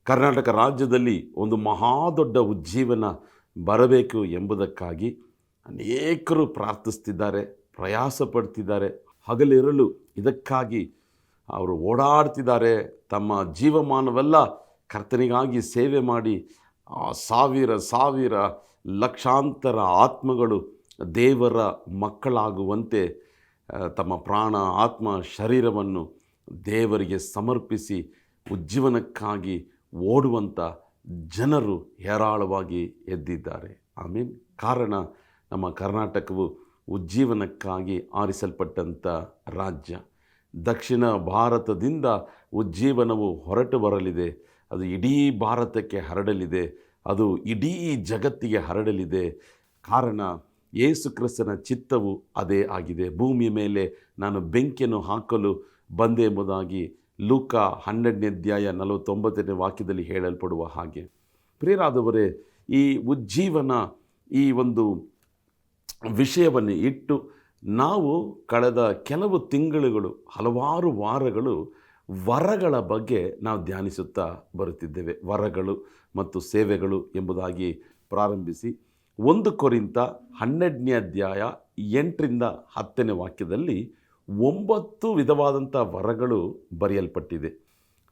ಕರ್ನಾಟಕ ರಾಜ್ಯದಲ್ಲಿ ಒಂದು ಮಹಾದೊಡ್ಡ ಉಜ್ಜೀವನ ಬರಬೇಕು ಎಂಬುದಕ್ಕಾಗಿ ಅನೇಕರು ಪ್ರಾರ್ಥಿಸ್ತಿದ್ದಾರೆ, ಪ್ರಯಾಸ ಪಡ್ತಿದ್ದಾರೆ. ಹಗಲಿರಲು ಇದಕ್ಕಾಗಿ ಅವರು ಓಡಾಡ್ತಿದ್ದಾರೆ. ತಮ್ಮ ಜೀವಮಾನವೆಲ್ಲ ಕರ್ತನಿಗಾಗಿ ಸೇವೆ ಮಾಡಿ ಸಾವಿರ ಲಕ್ಷಾಂತರ ಆತ್ಮಗಳು ದೇವರ ಮಕ್ಕಳಾಗುವಂತೆ ತಮ್ಮ ಪ್ರಾಣ, ಆತ್ಮ, ಶರೀರವನ್ನು ದೇವರಿಗೆ ಸಮರ್ಪಿಸಿ ಉಜ್ಜೀವನಕ್ಕಾಗಿ ಓಡುವಂಥ ಜನರು ಹೇರಾಳವಾಗಿ ಎದ್ದಿದ್ದಾರೆ. ಆಮೇಲೆ ಕಾರಣ ನಮ್ಮ ಕರ್ನಾಟಕವು ಉಜ್ಜೀವನಕ್ಕಾಗಿ ಆರಿಸಲ್ಪಟ್ಟಂಥ ರಾಜ್ಯ. ದಕ್ಷಿಣ ಭಾರತದಿಂದ ಉಜ್ಜೀವನವು ಹೊರಟು ಬರಲಿದೆ. ಅದು ಇಡೀ ಭಾರತಕ್ಕೆ ಹರಡಲಿದೆ, ಅದು ಇಡೀ ಜಗತ್ತಿಗೆ ಹರಡಲಿದೆ. ಕಾರಣ ಯೇಸು ಕ್ರಿಸ್ತನ ಚಿತ್ತವು ಅದೇ ಆಗಿದೆ. ಭೂಮಿಯ ಮೇಲೆ ನಾನು ಬೆಂಕಿಯನ್ನು ಹಾಕಲು ಬಂದೆ ಎಂಬುದಾಗಿ ಲೂಕ 12ನೇ ಅಧ್ಯಾಯ 49ನೇ ವಾಕ್ಯದಲ್ಲಿ ಹೇಳಲ್ಪಡುವ ಹಾಗೆ, ಪ್ರಿಯರಾದವರೇ, ಈ ಉಜ್ಜೀವನ ಈ ಒಂದು ವಿಷಯವನ್ನು ಇಟ್ಟು ನಾವು ಕಳೆದ ಕೆಲವು ತಿಂಗಳುಗಳು, ಹಲವಾರು ವಾರಗಳು ವರಗಳ ಬಗ್ಗೆ ನಾವು ಧ್ಯಾನಿಸುತ್ತಾ ಬರುತ್ತಿದ್ದೇವೆ. ವರಗಳು ಮತ್ತು ಸೇವೆಗಳು ಎಂಬುದಾಗಿ ಪ್ರಾರಂಭಿಸಿ 1 ಕೊರಿಂಥ 12ನೇ ಅಧ್ಯಾಯ 8ರಿಂದ 10ನೇ ವಾಕ್ಯದಲ್ಲಿ 9 ವಿಧವಾದಂಥ ವರಗಳು ಬರೆಯಲ್ಪಟ್ಟಿದೆ.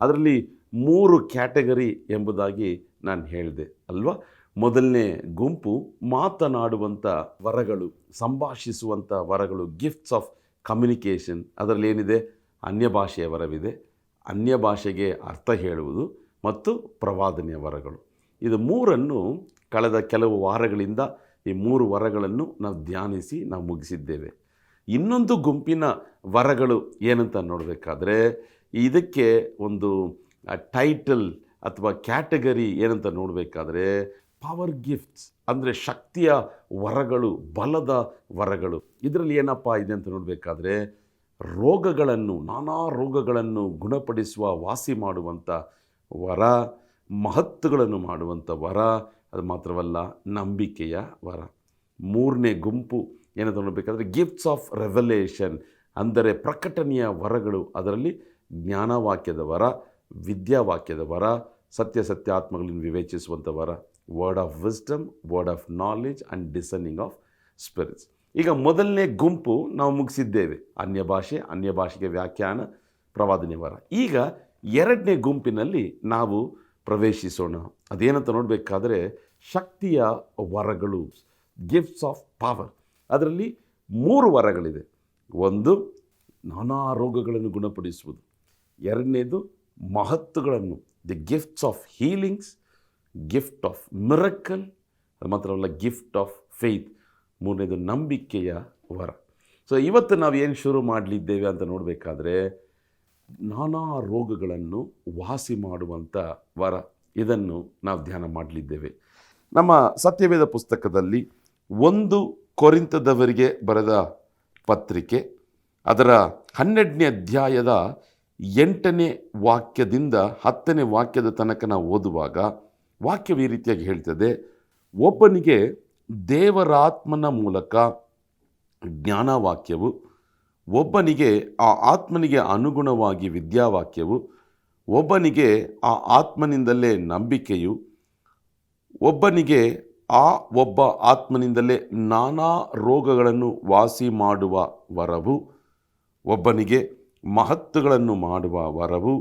ಅದರಲ್ಲಿ 3 ಕ್ಯಾಟಗರಿ ಎಂಬುದಾಗಿ ನಾನು ಹೇಳಿದೆ ಅಲ್ವಾ. ಮೊದಲನೇ ಗುಂಪು ಮಾತನಾಡುವಂಥ ವರಗಳು, ಸಂಭಾಷಿಸುವಂಥ ವರಗಳು, ಗಿಫ್ಟ್ಸ್ ಆಫ್ ಕಮ್ಯುನಿಕೇಷನ್. ಅದರಲ್ಲಿ ಏನಿದೆ? ಅನ್ಯ ಭಾಷೆಯ ವರವಿದೆ, ಅನ್ಯ ಭಾಷೆಗೆ ಅರ್ಥ ಹೇಳುವುದು ಮತ್ತು ಪ್ರವಾದನೆಯ ವರಗಳು. ಇದು 3 ಕಳೆದ ಕೆಲವು ವಾರಗಳಿಂದ ಈ 3 ವರಗಳನ್ನು ನಾವು ಧ್ಯಾನಿಸಿ ನಾವು ಮುಗಿಸಿದ್ದೇವೆ. ಇನ್ನೊಂದು ಗುಂಪಿನ ವರಗಳು ಏನಂತ ನೋಡಬೇಕಾದ್ರೆ, ಇದಕ್ಕೆ ಒಂದು ಟೈಟಲ್ ಅಥವಾ ಕ್ಯಾಟಗರಿ ಏನಂತ ನೋಡಬೇಕಾದ್ರೆ ಪವರ್ ಗಿಫ್ಟ್ಸ್, ಅಂದರೆ ಶಕ್ತಿಯ ವರಗಳು, ಬಲದ ವರಗಳು. ಇದರಲ್ಲಿ ಏನಪ್ಪ ಇದೆ ಅಂತ ನೋಡಬೇಕಾದ್ರೆ, ರೋಗಗಳನ್ನು, ನಾನಾ ರೋಗಗಳನ್ನು ಗುಣಪಡಿಸುವ, ವಾಸಿ ಮಾಡುವಂಥ ವರ, ಮಹತ್ತುಗಳನ್ನು ಮಾಡುವಂಥ ವರ. ಅದು ಮಾತ್ರವಲ್ಲ, ನಂಬಿಕೆಯ ವರ. 3ನೇ ಗುಂಪು ಏನಂತ ನೋಡಬೇಕಾದ್ರೆ ಗಿಫ್ಟ್ಸ್ ಆಫ್ ರೆವಲೇಷನ್, ಅಂದರೆ ಪ್ರಕಟಣೆಯ ವರಗಳು. ಅದರಲ್ಲಿ ಜ್ಞಾನವಾಕ್ಯದ ವರ, ವಿದ್ಯಾವಾಕ್ಯದ ವರ, ಸತ್ಯಾತ್ಮಗಳನ್ನು ವಿವೇಚಿಸುವಂಥ ವರ, word of wisdom, word of knowledge and discerning of spirits. ಈಗ ಮೊದಲನೇ ಗುಂಪು ನಾವು ಮುಗಿಸಿದ್ದೇವೆ, ಅನ್ಯ ಭಾಷೆಗೆ ವ್ಯಾಖ್ಯಾನ, ಪ್ರವಾದನೆ ವರ. ಈಗ 2ನೇ ಗುಂಪಿನಲ್ಲಿ ನಾವು ಪ್ರವೇಶಿಸೋಣ. ಅದೇನಂತ ನೋಡಬೇಕಾದ್ರೆ ಶಕ್ತಿಯ ವರಗಳು, ಗಿಫ್ಟ್ಸ್ ಆಫ್ ಪವರ್. ಅದರಲ್ಲಿ 3 ವರಗಳಿದೆ. 1 ನಾನಾ ರೋಗಗಳನ್ನು ಗುಣಪಡಿಸುವುದು, 2ನೇದು ಮಹತ್ತುಗಳನ್ನು, the gifts of healings, gift of miracle, ಅದು ಮಾತ್ರವಲ್ಲ ಗಿಫ್ಟ್ ಆಫ್ ಫೇತ್, 3ನೇದು ನಂಬಿಕೆಯ ವರ. ಸೊ ಇವತ್ತು ನಾವು ಏನು ಶುರು ಮಾಡಲಿದ್ದೇವೆ ಅಂತ ನೋಡಬೇಕಾದ್ರೆ ನಾನಾ ರೋಗಗಳನ್ನು ವಾಸಿ ಮಾಡುವಂಥ ವರ, ಇದನ್ನು ನಾವು ಧ್ಯಾನ ಮಾಡಲಿದ್ದೇವೆ. ನಮ್ಮ ಸತ್ಯವೇದ ಪುಸ್ತಕದಲ್ಲಿ 1 ಕೊರಿಂಥದವರಿಗೆ ಬರೆದ ಪತ್ರಿಕೆ, ಅದರ 12ನೇ ಅಧ್ಯಾಯದ 8ನೇ ವಾಕ್ಯದಿಂದ 10ನೇ ವಾಕ್ಯದ ತನಕ ನಾವು ಓದುವಾಗ ವಾಕ್ಯವು ಈ ರೀತಿಯಾಗಿ ಹೇಳ್ತದೆ: ಒಬ್ಬನಿಗೆ ದೇವರಾತ್ಮನ ಮೂಲಕ ಜ್ಞಾನವಾಕ್ಯವು, ಒಬ್ಬನಿಗೆ ಆ ಆತ್ಮನಿಗೆ ಅನುಗುಣವಾಗಿ ವಿದ್ಯಾವಾಕ್ಯವು, ಒಬ್ಬನಿಗೆ ಆ ಆತ್ಮನಿಂದಲೇ ನಂಬಿಕೆಯು, ಒಬ್ಬನಿಗೆ ಆ ಒಬ್ಬ ಆತ್ಮನಿಂದಲೇ ನಾನಾ ರೋಗಗಳನ್ನು ವಾಸಿ ಮಾಡುವ ವರವು, ಒಬ್ಬನಿಗೆ ಮಹತ್ತುಗಳನ್ನು ಮಾಡುವ ವರವು,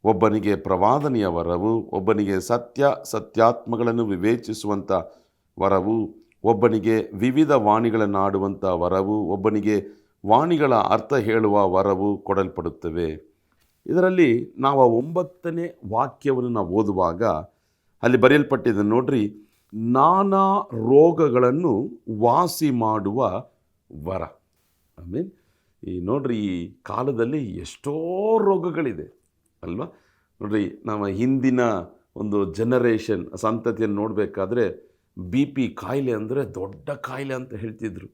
ಒಬ್ಬನಿಗೆ ಪ್ರವಾದನೆಯ ವರವು, ಒಬ್ಬನಿಗೆ ಸತ್ಯಾತ್ಮಗಳನ್ನು ವಿವೇಚಿಸುವಂಥ ವರವು, ಒಬ್ಬನಿಗೆ ವಿವಿಧ ವಾಣಿಗಳನ್ನಾಡುವಂಥ ವರವು, ಒಬ್ಬನಿಗೆ ವಾಣಿಗಳ ಅರ್ಥ ಹೇಳುವ ವರವು ಕೊಡಲ್ಪಡುತ್ತವೆ. ಇದರಲ್ಲಿ ನಾವು 9ನೇ ವಾಕ್ಯವನ್ನು ನಾವು ಓದುವಾಗ ಅಲ್ಲಿ ಬರೆಯಲ್ಪಟ್ಟಿದೆ ನೋಡ್ರಿ, ನಾನಾ ರೋಗಗಳನ್ನು ವಾಸಿ ಮಾಡುವ ವರ. ಈ ನೋಡ್ರಿ, ಈ ಕಾಲದಲ್ಲಿ ಎಷ್ಟೋ ರೋಗಗಳಿದೆ ಅಲ್ವಾ. ನೋಡ್ರಿ, ನಮ್ಮ ಹಿಂದಿನ ಒಂದು ಜನರೇಷನ್ ಸಂತತಿಯನ್ನು ನೋಡಬೇಕಾದ್ರೆ BP ಕಾಯಿಲೆ ಅಂದರೆ ದೊಡ್ಡ ಕಾಯಿಲೆ ಅಂತ ಹೇಳ್ತಿದ್ರು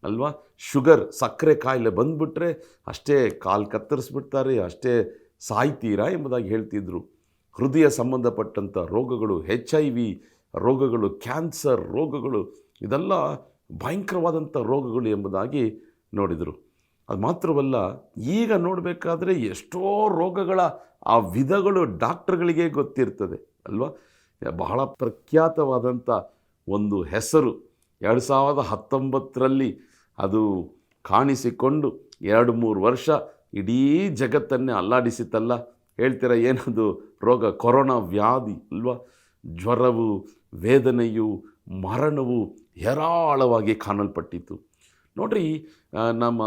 ಅಲ್ವಾ. ಶುಗರ್, ಸಕ್ಕರೆ ಕಾಯಿಲೆ ಬಂದುಬಿಟ್ರೆ ಅಷ್ಟೇ ಕಾಲು ಕತ್ತರಿಸ್ಬಿಡ್ತಾರೆ, ಅಷ್ಟೇ ಸಾಯ್ತೀರಾ ಎಂಬುದಾಗಿ ಹೇಳ್ತಿದ್ರು. ಹೃದಯ ಸಂಬಂಧಪಟ್ಟಂಥ ರೋಗಗಳು, HIV ರೋಗಗಳು, ಕ್ಯಾನ್ಸರ್ ರೋಗಗಳು, ಇದೆಲ್ಲ ಭಯಂಕರವಾದಂಥ ರೋಗಗಳು ಎಂಬುದಾಗಿ ನೋಡಿದರು. ಅದು ಮಾತ್ರವಲ್ಲ, ಈಗ ನೋಡಬೇಕಾದ್ರೆ ಎಷ್ಟೋ ರೋಗಗಳ ಆ ವಿಧಗಳು ಡಾಕ್ಟರ್ಗಳಿಗೆ ಗೊತ್ತಿರ್ತದೆ ಅಲ್ವಾ. ಬಹಳ ಪ್ರಖ್ಯಾತವಾದಂಥ ಒಂದು ಹೆಸರು 2019ರಲ್ಲಿ ಅದು ಕಾಣಿಸಿಕೊಂಡು 2-3 ವರ್ಷ ಇಡೀ ಜಗತ್ತನ್ನೇ ಅಲ್ಲಾಡಿಸಿತಲ್ಲ. ಹೇಳ್ತೀರ ಏನದು ರೋಗ? ಕೊರೋನಾ ವ್ಯಾಧಿ ಅಲ್ವಾ. ಜ್ವರವು, ವೇದನೆಯು, ಮರಣವು ಹೇರಾಳವಾಗಿ ಕಾಣಲ್ಪಟ್ಟಿತು. ನೋಡ್ರಿ, ನಮ್ಮ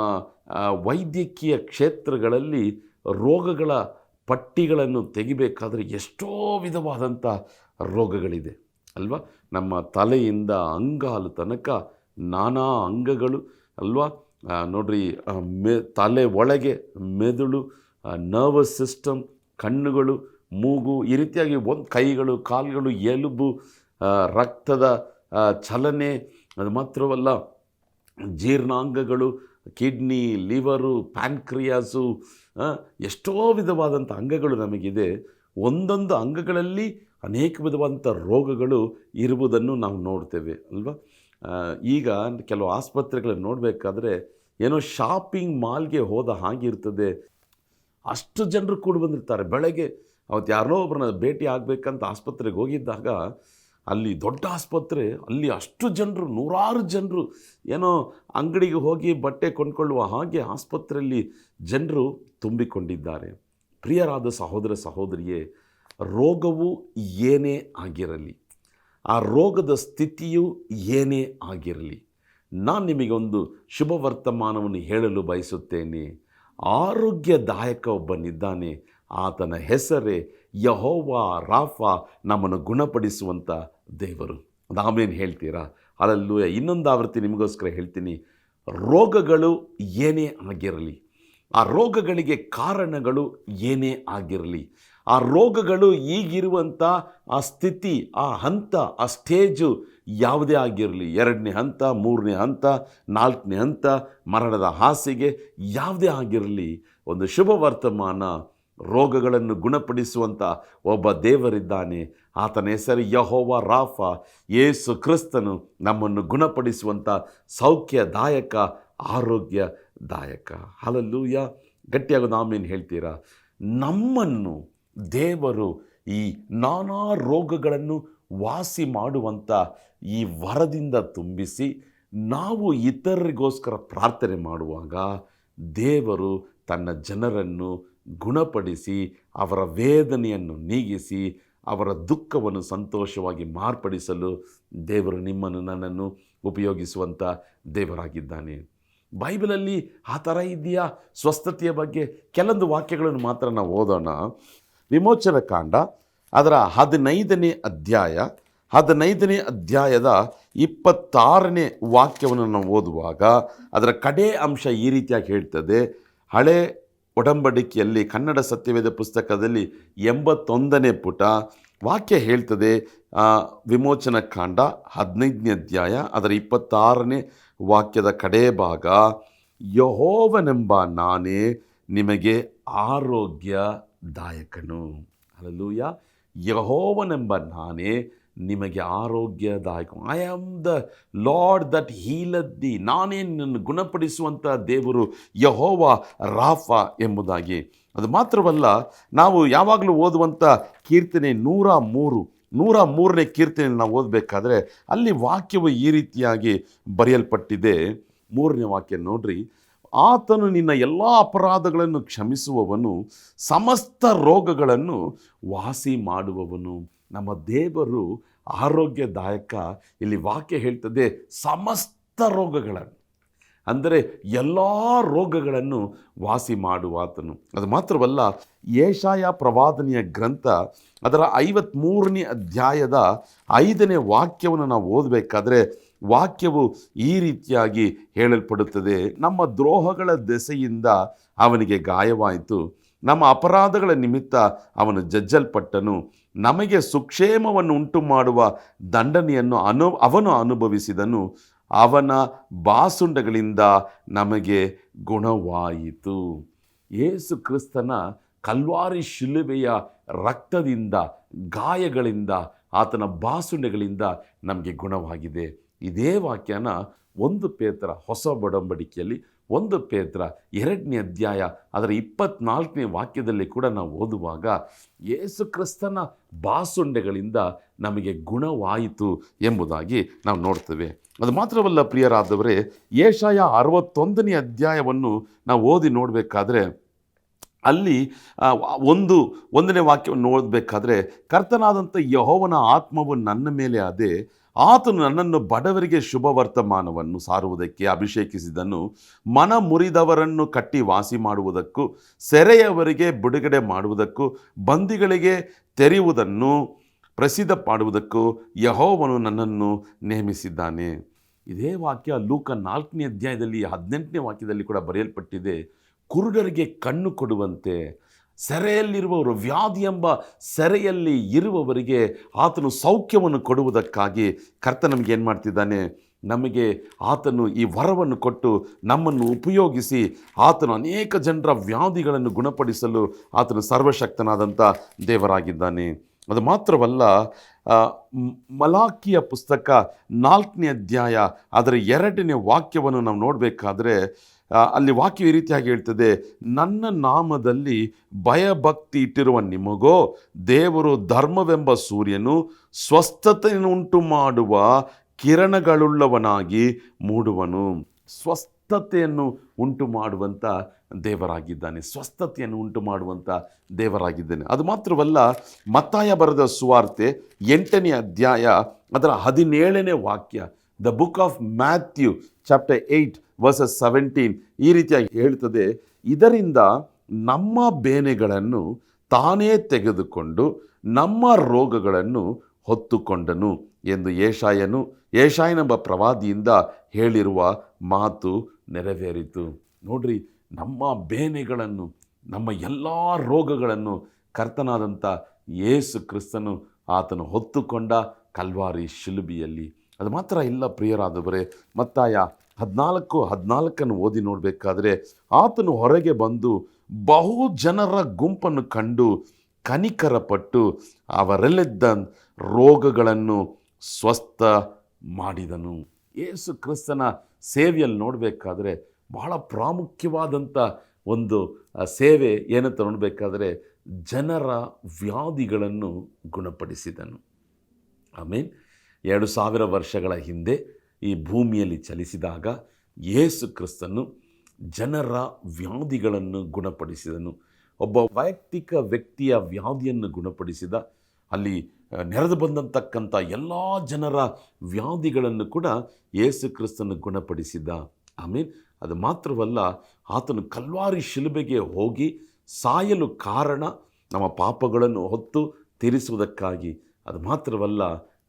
ವೈದ್ಯಕೀಯ ಕ್ಷೇತ್ರಗಳಲ್ಲಿ ರೋಗಗಳ ಪಟ್ಟಿಗಳನ್ನು ತೆಗಿಬೇಕಾದ್ರೆ ಎಷ್ಟೋ ವಿಧವಾದಂಥ ರೋಗಗಳಿದೆ ಅಲ್ವಾ. ನಮ್ಮ ತಲೆಯಿಂದ ಅಂಗಾಲು ತನಕ ನಾನಾ ಅಂಗಗಳು ಅಲ್ವಾ. ನೋಡ್ರಿ, ತಲೆ ಒಳಗೆ ಮೆದುಳು, ನರ್ವಸ್ ಸಿಸ್ಟಮ್, ಕಣ್ಣುಗಳು, ಮೂಗು, ಈ ರೀತಿಯಾಗಿ ಕೈಗಳು, ಕಾಲುಗಳು, ಎಲುಬು, ರಕ್ತದ ಚಲನೆ, ಅದು ಮಾತ್ರವಲ್ಲ ಜೀರ್ಣಾಂಗಗಳು, ಕಿಡ್ನಿ, ಲಿವರು, ಪ್ಯಾನ್ಕ್ರಿಯಾಸು, ಎಷ್ಟೋ ವಿಧವಾದಂಥ ಅಂಗಗಳು ನಮಗಿದೆ. ಒಂದೊಂದು ಅಂಗಗಳಲ್ಲಿ ಅನೇಕ ವಿಧವಾದಂಥ ರೋಗಗಳು ಇರುವುದನ್ನು ನಾವು ನೋಡ್ತೇವೆ ಅಲ್ವಾ. ಈಗ ಕೆಲವು ಆಸ್ಪತ್ರೆಗಳನ್ನು ನೋಡಬೇಕಾದ್ರೆ ಏನೋ ಶಾಪಿಂಗ್ ಮಾಲ್ಗೆ ಹೋದ ಹಾಗಿರ್ತದೆ. ಅಷ್ಟು ಜನರು ಕೂಡ ಬಂದಿರ್ತಾರೆ. ಬೆಳಗ್ಗೆ ಅವತ್ತು ಯಾರೋ ಒಬ್ಬರನ್ನ ಭೇಟಿ ಆಗಬೇಕಂತ ಆಸ್ಪತ್ರೆಗೆ ಹೋಗಿದ್ದಾಗ, ಅಲ್ಲಿ ದೊಡ್ಡ ಆಸ್ಪತ್ರೆ, ಅಲ್ಲಿ ಅಷ್ಟು ಜನರು, 100 ಜನರು ಏನೋ ಅಂಗಡಿಗೆ ಹೋಗಿ ಬಟ್ಟೆ ಕೊಂಡ್ಕೊಳ್ಳುವ ಹಾಗೆ ಆಸ್ಪತ್ರೆಯಲ್ಲಿ ಜನರು ತುಂಬಿಕೊಂಡಿದ್ದಾರೆ. ಪ್ರಿಯರಾದ ಸಹೋದರ ಸಹೋದರಿಯೇ, ರೋಗವು ಏನೇ ಆಗಿರಲಿ, ಆ ರೋಗದ ಸ್ಥಿತಿಯು ಏನೇ ಆಗಿರಲಿ, ನಾನು ನಿಮಗೆ ಒಂದು ಶುಭ ವರ್ತಮಾನವನ್ನು ಹೇಳಲು ಬಯಸುತ್ತೇನೆ. ಆರೋಗ್ಯದಾಯಕ ಒಬ್ಬನಿದ್ದಾನೆ, ಆತನ ಹೆಸರೇ ಯೆಹೋವ ರಾಫಾ, ನಮ್ಮನ್ನು ಗುಣಪಡಿಸುವಂಥ ದೇವರು. ನಾವೇನು ಹೇಳ್ತೀರಾ? ಅಲ್ಲಲ್ಲೂಯ. ಇನ್ನೊಂದು ಆವೃತ್ತಿ ನಿಮಗೋಸ್ಕರ ಹೇಳ್ತೀನಿ. ರೋಗಗಳು ಏನೇ ಆಗಿರಲಿ, ಆ ರೋಗಗಳಿಗೆ ಕಾರಣಗಳು ಏನೇ ಆಗಿರಲಿ, ಆ ರೋಗಗಳು ಈಗಿರುವಂಥ ಆ ಸ್ಥಿತಿ, ಆ ಹಂತ, ಆ ಸ್ಟೇಜು ಯಾವುದೇ ಆಗಿರಲಿ, 2ನೇ ಹಂತ, 3ನೇ ಹಂತ, 4ನೇ ಹಂತ, ಮರಣದ ಹಾಸಿಗೆ ಯಾವುದೇ ಆಗಿರಲಿ, ಒಂದು ಶುಭ ವರ್ತಮಾನ, ರೋಗಗಳನ್ನು ಗುಣಪಡಿಸುವಂಥ ಒಬ್ಬ ದೇವರಿದ್ದಾನೆ. ಆತನ ಹೆಸರು ಯೆಹೋವ ರಾಫಾ. ಯೇಸು ಕ್ರಿಸ್ತನು ನಮ್ಮನ್ನು ಗುಣಪಡಿಸುವಂಥ ಸೌಖ್ಯದಾಯಕ, ಆರೋಗ್ಯದಾಯಕ. ಹಲ್ಲೆಲೂಯ. ಗಟ್ಟಿಯಾಗೋದು ಆಮೇನ್ ಹೇಳ್ತೀರಾ? ನಮ್ಮನ್ನು ದೇವರು ಈ ನಾನಾ ರೋಗಗಳನ್ನು ವಾಸಿ ಮಾಡುವಂಥ ಈ ವರದಿಂದ ತುಂಬಿಸಿ, ನಾವು ಇತರರಿಗೋಸ್ಕರ ಪ್ರಾರ್ಥನೆ ಮಾಡುವಾಗ ದೇವರು ತನ್ನ ಜನರನ್ನು ಗುಣಪಡಿಸಿ, ಅವರ ವೇದನೆಯನ್ನು ನೀಗಿಸಿ, ಅವರ ದುಃಖವನ್ನು ಸಂತೋಷವಾಗಿ ಮಾರ್ಪಡಿಸಲು ದೇವರು ನಿಮ್ಮನ್ನು, ನನ್ನನ್ನು ಉಪಯೋಗಿಸುವಂಥ ದೇವರಾಗಿದ್ದಾನೆ. ಬೈಬಲಲ್ಲಿ ಆ ಥರ ಇದೆಯಾ? ಸ್ವಸ್ಥತೆಯ ಬಗ್ಗೆ ಕೆಲವೊಂದು ವಾಕ್ಯಗಳನ್ನು ಮಾತ್ರ ನಾವು ಓದೋಣ. ವಿಮೋಚನ ಕಾಂಡ ಅದರ 15ನೇ ಅಧ್ಯಾಯ, 15ನೇ ಅಧ್ಯಾಯದ 26ನೇ ವಾಕ್ಯವನ್ನು ನಾವು ಓದುವಾಗ ಅದರ ಕಡೇ ಅಂಶ ಈ ರೀತಿಯಾಗಿ ಹೇಳ್ತದೆ. ಹಳೆ ಒಡಂಬಡಿಕೆಯಲ್ಲಿ ಕನ್ನಡ ಸತ್ಯವೇದ ಪುಸ್ತಕದಲ್ಲಿ 81ನೇ ಪುಟ ವಾಕ್ಯ ಹೇಳ್ತದೆ. ವಿಮೋಚನ ಕಾಂಡ 15ನೇ ಅಧ್ಯಾಯ ಅದರ 26ನೇ ವಾಕ್ಯದ ಕಡೇ ಭಾಗ, ಯೆಹೋವನೆಂಬ ನಾನೇ ನಿಮಗೆ ಆರೋಗ್ಯದಾಯಕನು. ಹಲ್ಲೆಲೂಯಾ. ಯೆಹೋವನೆಂಬ ನಾನೇ ನಿಮಗೆ ಆರೋಗ್ಯದಾಯಕ. I am the Lord that healeth thee. ನಾನೇ ನಿನ್ನನ್ನು ಗುಣಪಡಿಸುವಂಥ ದೇವರು ಯೆಹೋವ ರಾಫಾ ಎಂಬುದಾಗಿ. ಅದು ಮಾತ್ರವಲ್ಲ, ನಾವು ಯಾವಾಗಲೂ ಓದುವಂಥ ಕೀರ್ತನೆ 103ನೇ ಕೀರ್ತನೆಯನ್ನು ನಾವು ಓದಬೇಕಾದ್ರೆ ಅಲ್ಲಿ ವಾಕ್ಯವು ಈ ರೀತಿಯಾಗಿ ಬರೆಯಲ್ಪಟ್ಟಿದೆ. 3ನೇ ವಾಕ್ಯ ನೋಡ್ರಿ. ಆತನು ನಿನ್ನ ಎಲ್ಲ ಅಪರಾಧಗಳನ್ನು ಕ್ಷಮಿಸುವವನು, ಸಮಸ್ತ ರೋಗಗಳನ್ನು ವಾಸಿ ಮಾಡುವವನು. ನಮ್ಮ ದೇವರು ಆರೋಗ್ಯದಾಯಕ. ಇಲ್ಲಿ ವಾಕ್ಯ ಹೇಳ್ತದೆ ಸಮಸ್ತ ರೋಗಗಳನ್ನು, ಅಂದರೆ ಎಲ್ಲ ರೋಗಗಳನ್ನು ವಾಸಿ ಮಾಡುವಾತನು. ಅದು ಮಾತ್ರವಲ್ಲ, ಯೆಶಾಯ ಪ್ರವಾದನೆಯ ಗ್ರಂಥ ಅದರ 53ನೇ ಅಧ್ಯಾಯದ 5ನೇ ವಾಕ್ಯವನ್ನು ನಾವು ಓದಬೇಕಾದ್ರೆ ವಾಕ್ಯವು ಈ ರೀತಿಯಾಗಿ ಹೇಳಲ್ಪಡುತ್ತದೆ. ನಮ್ಮ ದ್ರೋಹಗಳ ದೆಸೆಯಿಂದ ಅವನಿಗೆ ಗಾಯವಾಯಿತು, ನಮ್ಮ ಅಪರಾಧಗಳ ನಿಮಿತ್ತ ಅವನು ಜಜ್ಜಲ್ಪಟ್ಟನು, ನಮಗೆ ಸುಕ್ಷೇಮವನ್ನು ಉಂಟು ಮಾಡುವ ದಂಡನೆಯನ್ನು ಅವನು ಅನುಭವಿಸಿದನು, ಅವನ ಬಾಸುಂಡಗಳಿಂದ ನಮಗೆ ಗುಣವಾಯಿತು. ಯೇಸು ಕ್ರಿಸ್ತನ ಕಲ್ವಾರಿ ಶಿಲುಬೆಯ ರಕ್ತದಿಂದ, ಗಾಯಗಳಿಂದ, ಆತನ ಬಾಸುಂಡೆಗಳಿಂದ ನಮಗೆ ಗುಣವಾಗಿದೆ. ಇದೇ ವಾಕ್ಯನ 1 ಪೇತ್ರ ಹೊಸ ಒಡಂಬಡಿಕೆಯಲ್ಲಿ 1 ಪೇತ್ರ 2ನೇ ಅಧ್ಯಾಯ ಅದರ 24ನೇ ವಾಕ್ಯದಲ್ಲಿ ಕೂಡ ನಾವು ಓದುವಾಗ ಯೇಸು ಕ್ರಿಸ್ತನ ಬಾಸುಂಡೆಗಳಿಂದ ನಮಗೆ ಗುಣವಾಯಿತು ಎಂಬುದಾಗಿ ನಾವು ನೋಡ್ತೇವೆ. ಅದು ಮಾತ್ರವಲ್ಲ ಪ್ರಿಯರಾದವರೇ, ಯೆಶಾಯ 61ನೇ ಅಧ್ಯಾಯವನ್ನು ನಾವು ಓದಿ ನೋಡಬೇಕಾದ್ರೆ ಅಲ್ಲಿ 1ನೇ ವಾಕ್ಯವನ್ನು ಓದಬೇಕಾದ್ರೆ, ಕರ್ತನಾದಂಥ ಯೆಹೋವನ ಆತ್ಮವು ನನ್ನ ಮೇಲೆ ಅದೆ, ಆತನು ನನ್ನನ್ನು ಬಡವರಿಗೆ ಶುಭ ವರ್ತಮಾನವನ್ನು ಸಾರುವುದಕ್ಕೆ ಅಭಿಷೇಕಿಸಿದನು, ಮನ ಮುರಿದವರನ್ನು ಕಟ್ಟಿ ವಾಸಿ ಮಾಡುವುದಕ್ಕೂ, ಸೆರೆಯವರಿಗೆ ಬಿಡುಗಡೆ ಮಾಡುವುದಕ್ಕೂ, ಬಂದಿಗಳಿಗೆ ತೆರೆಯುವುದನ್ನು ಪ್ರಸಿದ್ಧ ಮಾಡುವುದಕ್ಕೂ ಯೆಹೋವನು ನನ್ನನ್ನು ನೇಮಿಸಿದ್ದಾನೆ. ಇದೇ ವಾಕ್ಯ ಲೂಕ 4ನೇ ಅಧ್ಯಾಯದಲ್ಲಿ 18ನೇ ವಾಕ್ಯದಲ್ಲಿ ಕೂಡ ಬರೆಯಲ್ಪಟ್ಟಿದೆ. ಕುರುಡರಿಗೆ ಕಣ್ಣು ಕೊಡುವಂತೆ, ಸೆರೆಯಲ್ಲಿರುವವರು, ವ್ಯಾಧಿ ಎಂಬ ಸೆರೆಯಲ್ಲಿ ಇರುವವರಿಗೆ ಆತನು ಸೌಖ್ಯವನ್ನು ಕೊಡುವುದಕ್ಕಾಗಿ ಕರ್ತ ನಮಗೆ ಏನು ಮಾಡ್ತಿದ್ದಾನೆ, ನಮಗೆ ಆತನು ಈ ವರವನ್ನು ಕೊಟ್ಟು ನಮ್ಮನ್ನು ಉಪಯೋಗಿಸಿ ಆತನು ಅನೇಕ ಜನರ ವ್ಯಾಧಿಗಳನ್ನು ಗುಣಪಡಿಸಲು ಆತನು ಸರ್ವಶಕ್ತನಾದಂಥ ದೇವರಾಗಿದ್ದಾನೆ. ಅದು ಮಾತ್ರವಲ್ಲ, ಮಲಾಕಿಯ ಪುಸ್ತಕ 4ನೇ ಅಧ್ಯಾಯ ಅದರ 2ನೇ ವಾಕ್ಯವನ್ನು ನಾವು ನೋಡಬೇಕಾದ್ರೆ ಅಲ್ಲಿ ವಾಕ್ಯ ಈ ರೀತಿಯಾಗಿ ಹೇಳ್ತದೆ, ನನ್ನ ನಾಮದಲ್ಲಿ ಭಯಭಕ್ತಿ ಇಟ್ಟಿರುವ ನಿಮಗೋ ದೇವರು ಧರ್ಮವೆಂಬ ಸೂರ್ಯನು ಸ್ವಸ್ಥತೆಯನ್ನುಂಟು ಮಾಡುವ ಕಿರಣಗಳುಳ್ಳವನಾಗಿ ಮೂಡುವನು. ಸ್ವಸ್ಥತೆಯನ್ನು ಉಂಟು ಮಾಡುವಂಥ ದೇವರಾಗಿದ್ದಾನೆ, ಸ್ವಸ್ಥತೆಯನ್ನು ಉಂಟು ಮಾಡುವಂಥ ದೇವರಾಗಿದ್ದಾನೆ. ಅದು ಮಾತ್ರವಲ್ಲ, ಮತ್ತಾಯ ಬರೆದ ಸುವಾರ್ತೆ 8ನೇ ಅಧ್ಯಾಯ ಅದರ 17ನೇ ವಾಕ್ಯ, the book of Matthew chapter 8 verses 17 ಈ ರೀತಿಯಾಗಿ ಹೇಳ್ತದೆ, ಇದರಿಂದ ನಮ್ಮ ಬೇನೆಗಳನ್ನು ತಾನೇ ತೆಗೆದುಕೊಂಡು ನಮ್ಮ ರೋಗಗಳನ್ನು ಹೊತ್ತುಕೊಂಡನು ಎಂದು ಯೆಶಾಯನೆಂಬ ಪ್ರವಾದಿಯಿಂದ ಹೇಳಿರುವ ಮಾತು ನೆರವೇರಿತು. ನೋಡ್ರಿ, ನಮ್ಮ ಬೇನೆಗಳನ್ನು, ನಮ್ಮ ಎಲ್ಲ ರೋಗಗಳನ್ನು ಕರ್ತನಾದಂಥ ಯೇಸು ಕ್ರಿಸ್ತನು ಆತನು ಹೊತ್ತುಕೊಂಡ ಕಲ್ವಾರಿ ಶಿಲುಬೆಯಲ್ಲಿ. ಅದು ಮಾತ್ರ ಇಲ್ಲ ಪ್ರಿಯರಾದವರೇ, ಮತ್ತಾಯ 14:14 ಓದಿ ನೋಡಬೇಕಾದ್ರೆ, ಆತನು ಹೊರಗೆ ಬಂದು ಬಹು ಜನರ ಗುಂಪನ್ನು ಕಂಡು ಕನಿಕರಪಟ್ಟು ಅವರಲ್ಲಿದ್ದ ರೋಗಗಳನ್ನು ಸ್ವಸ್ಥ ಮಾಡಿದನು. ಯೇಸು ಕ್ರಿಸ್ತನ ಸೇವೆಯಲ್ಲಿ ನೋಡಬೇಕಾದ್ರೆ ಬಹಳ ಪ್ರಾಮುಖ್ಯವಾದಂಥ ಒಂದು ಸೇವೆ ಏನಂತ ನೋಡಬೇಕಾದ್ರೆ, ಜನರ ವ್ಯಾಧಿಗಳನ್ನು ಗುಣಪಡಿಸಿದನು. ಆಮೇನ್. 2000 ವರ್ಷಗಳ ಹಿಂದೆ ಈ ಭೂಮಿಯಲ್ಲಿ ಚಲಿಸಿದಾಗ ಯೇಸು ಕ್ರಿಸ್ತನು ಜನರ ವ್ಯಾಧಿಗಳನ್ನು ಗುಣಪಡಿಸಿದನು. ಒಬ್ಬ ವೈಯಕ್ತಿಕ ವ್ಯಕ್ತಿಯ ವ್ಯಾಧಿಯನ್ನು ಗುಣಪಡಿಸಿದ, ಅಲ್ಲಿ ನೆರೆದು ಬಂದಂತಕ್ಕಂಥ ಎಲ್ಲ ಜನರ ವ್ಯಾಧಿಗಳನ್ನು ಕೂಡ ಯೇಸು ಕ್ರಿಸ್ತನು ಗುಣಪಡಿಸಿದ. ಆಮೇಲೆ ಅದು ಮಾತ್ರವಲ್ಲ, ಆತನು ಕಲ್ವಾರಿ ಶಿಲುಬೆಗೆ ಹೋಗಿ ಸಾಯಲು ಕಾರಣ ನಮ್ಮ ಪಾಪಗಳನ್ನು ಹೊತ್ತು ತೀರಿಸುವುದಕ್ಕಾಗಿ. ಅದು ಮಾತ್ರವಲ್ಲ,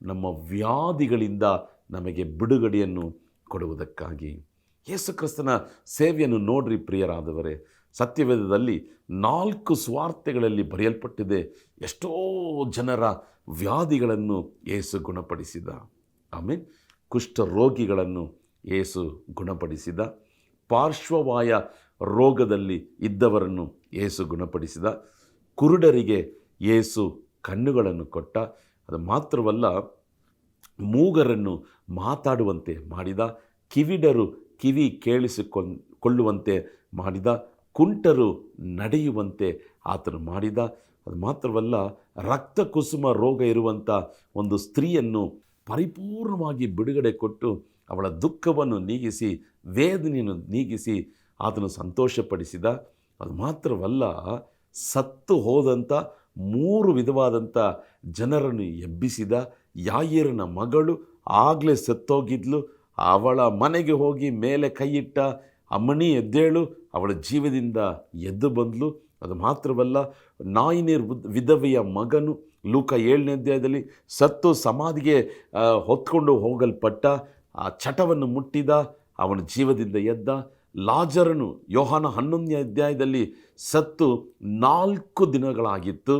ನಮ್ಮ ವ್ಯಾಧಿಗಳಿಂದ ನಮಗೆ ಬಿಡುಗಡೆಯನ್ನು ಕೊಡುವುದಕ್ಕಾಗಿ. ಯೇಸು ಕ್ರಿಸ್ತನ ಸೇವೆಯನ್ನು ನೋಡ್ರಿ ಪ್ರಿಯರಾದವರೇ, ಸತ್ಯವೇದದಲ್ಲಿ 4 ಸುವಾರ್ತೆಗಳಲ್ಲಿ ಬರೆಯಲ್ಪಟ್ಟಿದೆ, ಎಷ್ಟೋ ಜನರ ವ್ಯಾಧಿಗಳನ್ನು ಯೇಸು ಗುಣಪಡಿಸಿದ. ಆಮೇಲೆ ಕುಷ್ಠ ರೋಗಿಗಳನ್ನು ಯೇಸು ಗುಣಪಡಿಸಿದ, ಪಾರ್ಶ್ವವಾಯ ರೋಗದಲ್ಲಿ ಇದ್ದವರನ್ನು ಯೇಸು ಗುಣಪಡಿಸಿದ, ಕುರುಡರಿಗೆ ಯೇಸು ಕಣ್ಣುಗಳನ್ನು ಕೊಟ್ಟ. ಅದು ಮಾತ್ರವಲ್ಲ, ಮೂಗರನ್ನು ಮಾತಾಡುವಂತೆ ಮಾಡಿದ, ಕಿವಿಡರು ಕಿವಿ ಕೇಳಿಸಿಕೊಳ್ಳುವಂತೆ ಮಾಡಿದ, ಕುಂಟರು ನಡೆಯುವಂತೆ ಆತನು ಮಾಡಿದ. ಅದು ಮಾತ್ರವಲ್ಲ, ರಕ್ತ ಕುಸುಮ ರೋಗ ಇರುವಂಥ ಒಂದು ಸ್ತ್ರೀಯನ್ನು ಪರಿಪೂರ್ಣವಾಗಿ ಬಿಡುಗಡೆ ಕೊಟ್ಟು ಅವಳ ದುಃಖವನ್ನು ನೀಗಿಸಿ, ವೇದನೆಯನ್ನು ನೀಗಿಸಿ ಆತನು ಸಂತೋಷಪಡಿಸಿದ. ಅದು ಮಾತ್ರವಲ್ಲ, ಸತ್ತು ಹೋದಂಥ 3 ವಿಧವಾದಂಥ ಜನರನ್ನು ಎಬ್ಬಿಸಿದ. ಯಾಯೀರನ ಮಗಳು ಆಗಲೇ ಸತ್ತೋಗಿದ್ಲು, ಅವಳ ಮನೆಗೆ ಹೋಗಿ ಮೇಲೆ ಕೈಯಿಟ್ಟ, ಅಮ್ಮಣಿ ಎದ್ದೇಳು, ಅವಳ ಜೀವದಿಂದ ಎದ್ದು ಬಂದಳು. ಅದು ಮಾತ್ರವಲ್ಲ, ನಾಯಿನೇರ್ ವಿಧವೆಯ ಮಗನು ಲೂಕ 7ನೇ ಅಧ್ಯಾಯದಲ್ಲಿ ಸತ್ತು ಸಮಾಧಿಗೆ ಹೊತ್ಕೊಂಡು ಹೋಗಲ್ಪಟ್ಟ, ಆ ಚಟವನ್ನು ಮುಟ್ಟಿದ, ಅವನ ಜೀವದಿಂದ ಎದ್ದ. ಲಾಜರನು ಯೋಹಾನ 11ನೇ ಅಧ್ಯಾಯದಲ್ಲಿ ಸತ್ತು 4 ದಿನಗಳಾಗಿತ್ತು.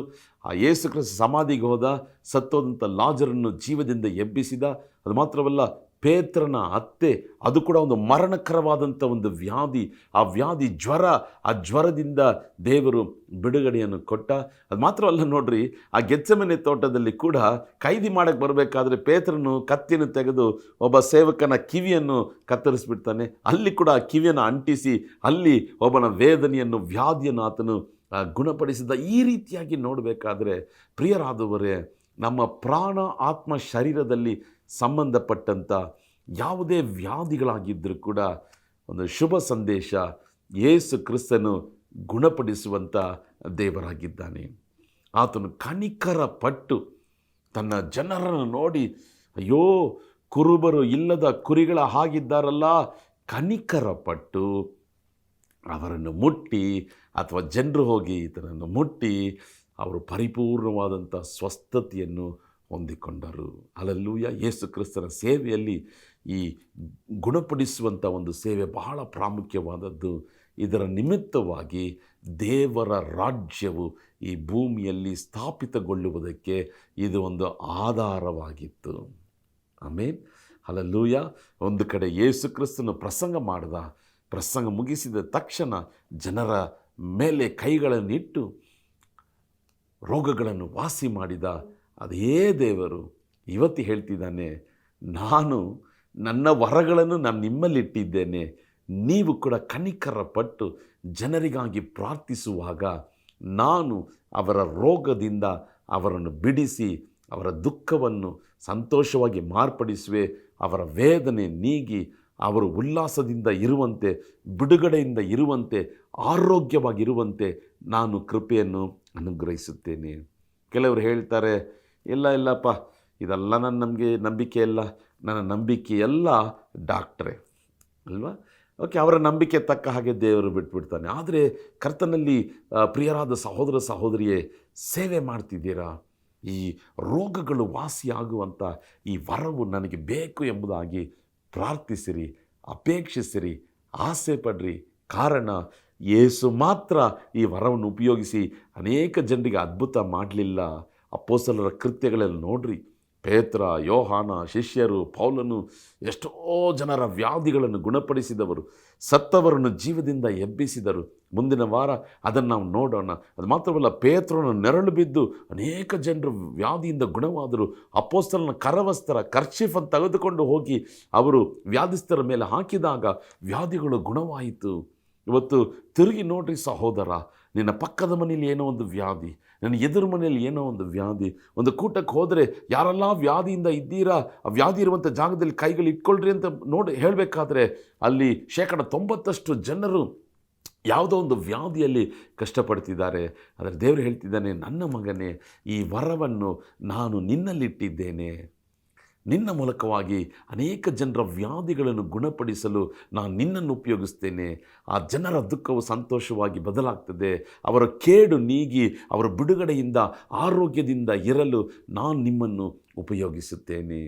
ಆ ಯೇಸು ಕ್ರಿಸ್ತ ಸಮಾಧಿಗೆ ಹೋದ, ಸತ್ತೋದಂಥ ಲಾಜರನ್ನು ಜೀವದಿಂದ ಎಬ್ಬಿಸಿದ. ಅದು ಮಾತ್ರವಲ್ಲ, ಪೇತ್ರನ ಅತ್ತೆ, ಅದು ಕೂಡ ಒಂದು ಮರಣಕರವಾದಂಥ ಒಂದು ವ್ಯಾಧಿ, ಆ ವ್ಯಾಧಿ ಜ್ವರ, ಆ ಜ್ವರದಿಂದ ದೇವರು ಬಿಡುಗಡೆಯನ್ನು ಕೊಟ್ಟ. ಅದು ಮಾತ್ರವಲ್ಲ ನೋಡ್ರಿ, ಆ ಗೆತ್ಸೆಮನೆ ತೋಟದಲ್ಲಿ ಕೂಡ ಖೈದಿ ಮಾಡಕ್ಕೆ ಬರಬೇಕಾದ್ರೆ ಪೇತ್ರನು ಕತ್ತಿಯನ್ನು ತೆಗೆದು ಒಬ್ಬ ಸೇವಕನ ಕಿವಿಯನ್ನು ಕತ್ತರಿಸ್ಬಿಡ್ತಾನೆ. ಅಲ್ಲಿ ಕೂಡ ಆ ಕಿವಿಯನ್ನು ಅಂಟಿಸಿ ಅಲ್ಲಿ ಒಬ್ಬನ ವೇದನೆಯನ್ನು, ವ್ಯಾಧಿಯನ್ನು ಆತನು ಗುಣಪಡಿಸಿದ. ಈ ರೀತಿಯಾಗಿ ನೋಡಬೇಕಾದ್ರೆ ಪ್ರಿಯರಾದವರೇ, ನಮ್ಮ ಪ್ರಾಣ, ಆತ್ಮ, ಶರೀರದಲ್ಲಿ ಸಂಬಂಧಪಟ್ಟಂಥ ಯಾವುದೇ ವ್ಯಾಧಿಗಳಾಗಿದ್ದರೂ ಕೂಡ ಒಂದು ಶುಭ ಸಂದೇಶ, ಯೇಸು ಕ್ರಿಸ್ತನು ಗುಣಪಡಿಸುವಂಥ ದೇವರಾಗಿದ್ದಾನೆ. ಆತನು ಕನಿಕರ ಪಟ್ಟು ತನ್ನ ಜನರನ್ನು ನೋಡಿ, ಅಯ್ಯೋ ಕುರುಬರು ಇಲ್ಲದ ಕುರಿಗಳ ಹಾಗಿದ್ದಾರಲ್ಲ, ಕನಿಕರ ಪಟ್ಟು ಅವರನ್ನು ಮುಟ್ಟಿ, ಅಥವಾ ಜನರು ಹೋಗಿ ಈತನನ್ನು ಮುಟ್ಟಿ ಅವರು ಪರಿಪೂರ್ಣವಾದಂಥ ಸ್ವಸ್ಥತೆಯನ್ನು ಹೊಂದಿಕೊಂಡರು. ಹಲ್ಲೆಲೂಯಾ. ಯೇಸು ಕ್ರಿಸ್ತನ ಸೇವೆಯಲ್ಲಿ ಈ ಗುಣಪಡಿಸುವಂಥ ಒಂದು ಸೇವೆ ಬಹಳ ಪ್ರಾಮುಖ್ಯವಾದದ್ದು. ಇದರ ನಿಮಿತ್ತವಾಗಿ ದೇವರ ರಾಜ್ಯವು ಈ ಭೂಮಿಯಲ್ಲಿ ಸ್ಥಾಪಿತಗೊಳ್ಳುವುದಕ್ಕೆ ಇದು ಒಂದು ಆಧಾರವಾಗಿತ್ತು. ಆಮೇನ್. ಹಲ್ಲೆಲೂಯಾ. ಒಂದು ಕಡೆ ಯೇಸು ಕ್ರಿಸ್ತನು ಪ್ರಸಂಗ ಮುಗಿಸಿದ ತಕ್ಷಣ ಜನರ ಮೇಲೆ ಕೈಗಳನ್ನಿಟ್ಟು ರೋಗಗಳನ್ನು ವಾಸಿ ಮಾಡಿದ ಅದೇ ದೇವರು ಇವತ್ತು ಹೇಳ್ತಿದ್ದಾನೆ, ನಾನು ನನ್ನ ವರಗಳನ್ನು ನಾನು ನಿಮ್ಮಲ್ಲಿಟ್ಟಿದ್ದೇನೆ. ನೀವು ಕೂಡ ಕನಿಕರ ಪಟ್ಟು ಜನರಿಗಾಗಿ ಪ್ರಾರ್ಥಿಸುವಾಗ ನಾನು ಅವರ ರೋಗದಿಂದ ಅವರನ್ನು ಬಿಡಿಸಿ ಅವರ ದುಃಖವನ್ನು ಸಂತೋಷವಾಗಿ ಮಾರ್ಪಡಿಸುವೆ. ಅವರ ವೇದನೆ ನೀಗಿ ಅವರು ಉಲ್ಲಾಸದಿಂದ ಇರುವಂತೆ, ಬಿಡುಗಡೆಯಿಂದ ಇರುವಂತೆ, ಆರೋಗ್ಯವಾಗಿರುವಂತೆ ನಾನು ಕೃಪೆಯನ್ನು ಅನುಗ್ರಹಿಸುತ್ತೇನೆ. ಕೆಲವರು ಹೇಳ್ತಾರೆ, ಇಲ್ಲಪ್ಪ, ಇದೆಲ್ಲ ನಮಗೆ ನಂಬಿಕೆ ಇಲ್ಲ, ನನ್ನ ನಂಬಿಕೆ ಎಲ್ಲ ಡಾಕ್ಟ್ರೇ ಅಲ್ವಾ. ಓಕೆ, ಅವರ ನಂಬಿಕೆ ತಕ್ಕ ಹಾಗೆ ದೇವರು ಬಿಟ್ಬಿಡ್ತಾನೆ. ಆದರೆ ಕರ್ತನಲ್ಲಿ ಪ್ರಿಯರಾದ ಸಹೋದರ ಸಹೋದರಿಯೇ, ಸೇವೆ ಮಾಡ್ತಿದ್ದೀರಾ? ಈ ರೋಗಗಳು ವಾಸಿಯಾಗುವಂಥ ಈ ವರವು ನನಗೆ ಬೇಕು ಎಂಬುದಾಗಿ ಪ್ರಾರ್ಥಿಸಿರಿ, ಅಪೇಕ್ಷಿಸಿರಿ, ಆಸೆ ಪಡ್ರಿ. ಕಾರಣ ಯೇಸು ಮಾತ್ರ ಈ ವರವನ್ನು ಉಪಯೋಗಿಸಿ ಅನೇಕ ಜನರಿಗೆ ಅದ್ಭುತ ಮಾಡಲಿಲ್ಲ. ಅಪೊಸ್ತಲರ ಕೃತ್ಯಗಳಲ್ಲಿ ನೋಡ್ರಿ, ಪೇತ್ರ, ಯೋಹಾನ, ಶಿಷ್ಯರು, ಪೌಲನು ಎಷ್ಟೋ ಜನರ ವ್ಯಾಧಿಗಳನ್ನು ಗುಣಪಡಿಸಿದವರು, ಸತ್ತವರನ್ನು ಜೀವದಿಂದ ಎಬ್ಬಿಸಿದರು. ಮುಂದಿನ ವಾರ ಅದನ್ನು ನಾವು ನೋಡೋಣ. ಅದು ಮಾತ್ರವಲ್ಲ, ಪೇತ್ರನ ನೆರಳು ಬಿದ್ದು ಅನೇಕ ಜನರು ವ್ಯಾಧಿಯಿಂದ ಗುಣವಾದರು. ಅಪೊಸ್ತಲನ ಕರವಸ್ತ್ರ, ಕರ್ಚೀಫನ್ನು ತೆಗೆದುಕೊಂಡು ಹೋಗಿ ಅವರು ವ್ಯಾಧಿಸ್ಥರ ಮೇಲೆ ಹಾಕಿದಾಗ ವ್ಯಾಧಿಗಳು ಗುಣವಾಯಿತು. ಇವತ್ತು ತಿರುಗಿ ನೋಡ್ರಿ ಸಹೋದರ, ನಿನ್ನ ಪಕ್ಕದ ಮನೇಲಿ ಏನೋ ಒಂದು ವ್ಯಾಧಿ, ನನ್ನ ಎದುರು ಮನೆಯಲ್ಲಿ ಏನೋ ಒಂದು ವ್ಯಾಧಿ. ಒಂದು ಕೂಟಕ್ಕೆ ಹೋದರೆ ಯಾರೆಲ್ಲ ವ್ಯಾಧಿಯಿಂದ ಇದ್ದೀರಾ, ಆ ವ್ಯಾಧಿ ಇರುವಂಥ ಜಾಗದಲ್ಲಿ ಕೈಗಳು ಇಟ್ಕೊಳ್ರಿ ಅಂತ ಹೇಳಬೇಕಾದ್ರೆ ಅಲ್ಲಿ 90% ಜನರು ಯಾವುದೋ ಒಂದು ವ್ಯಾಧಿಯಲ್ಲಿ ಕಷ್ಟಪಡ್ತಿದ್ದಾರೆ. ಆದರೆ ದೇವರು ಹೇಳ್ತಿದ್ದಾನೆ, ನನ್ನ ಮಗನೇ, ಈ ವರವನ್ನು ನಾನು ನಿನ್ನಲ್ಲಿಟ್ಟಿದ್ದೇನೆ. ನಿನ್ನ ಮೂಲಕವಾಗಿ ಅನೇಕ ಜನರ ವ್ಯಾಧಿಗಳನ್ನು ಗುಣಪಡಿಸಲು ನಾನು ನಿನ್ನನ್ನು ಉಪಯೋಗಿಸ್ತೇನೆ. ಆ ಜನರ ದುಃಖವು ಸಂತೋಷವಾಗಿ ಬದಲಾಗ್ತದೆ. ಅವರ ಕೇಡು ನೀಗಿ ಅವರ ಬಿಡುಗಡೆಯಿಂದ, ಆರೋಗ್ಯದಿಂದ ಇರಲು ನಾನು ನಿಮ್ಮನ್ನು ಉಪಯೋಗಿಸುತ್ತೇನೆ.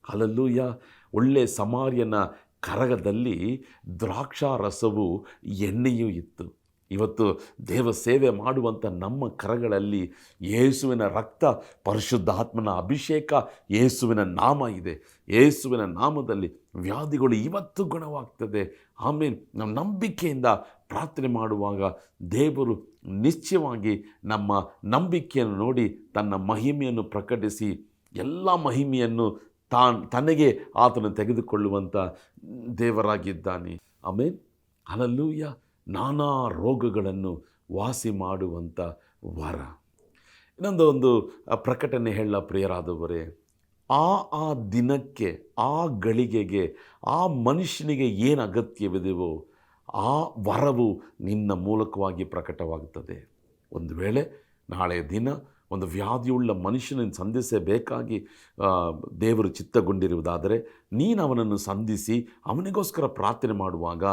ಹಲ್ಲೆಲೂಯಾ. ಒಳ್ಳೆ ಸಮಾರ್ಯನ ಕರಗದಲ್ಲಿ ದ್ರಾಕ್ಷಾರಸವು ಎಣ್ಣೆಯೂ ಇತ್ತು. ಇವತ್ತು ದೇವ ಸೇವೆ ಮಾಡುವಂಥ ನಮ್ಮ ಕರಗಳಲ್ಲಿ ಯೇಸುವಿನ ರಕ್ತ, ಪರಿಶುದ್ಧಾತ್ಮನ ಅಭಿಷೇಕ, ಯೇಸುವಿನ ನಾಮ ಇದೆ. ಯೇಸುವಿನ ನಾಮದಲ್ಲಿ ವ್ಯಾಧಿಗಳು ಇವತ್ತು ಗುಣವಾಗ್ತದೆ. ಆಮೇಲೆ ನಮ್ಮ ನಂಬಿಕೆಯಿಂದ ಪ್ರಾರ್ಥನೆ ಮಾಡುವಾಗ ದೇವರು ನಿಶ್ಚಯವಾಗಿ ನಮ್ಮ ನಂಬಿಕೆಯನ್ನು ನೋಡಿ ತನ್ನ ಮಹಿಮೆಯನ್ನು ಪ್ರಕಟಿಸಿ ಎಲ್ಲ ಮಹಿಮೆಯನ್ನು ತನಗೆ ಆತನು ತೆಗೆದುಕೊಳ್ಳುವಂಥ ದೇವರಾಗಿದ್ದಾನೆ. ಆಮೇಲೆ ಹಲ್ಲೆಲೂಯಾ. ನಾನಾ ರೋಗಗಳನ್ನು ವಾಸಿ ಮಾಡುವಂಥ ವರ. ಇನ್ನೊಂದು ಪ್ರಕಟಣೆ ಹೇಳ ಪ್ರಿಯರಾದವರೇ, ಆ ದಿನಕ್ಕೆ, ಆ ಗಳಿಗೆಗೆ, ಆ ಮನುಷ್ಯನಿಗೆ ಏನು ಅಗತ್ಯವಿದೆಯೋ ಆ ವರವು ನಿನ್ನ ಮೂಲಕವಾಗಿ ಪ್ರಕಟವಾಗುತ್ತದೆ. ಒಂದು ವೇಳೆ ನಾಳೆ ದಿನ ಒಂದು ವ್ಯಾಧಿಯುಳ್ಳ ಮನುಷ್ಯನನ್ನು ಸಂಧಿಸಬೇಕಾಗಿ ದೇವರು ಚಿತ್ತಗೊಂಡಿರುವುದಾದರೆ ನೀನು ಅವನನ್ನು ಸಂಧಿಸಿ ಅವನಿಗೋಸ್ಕರ ಪ್ರಾರ್ಥನೆ ಮಾಡುವಾಗ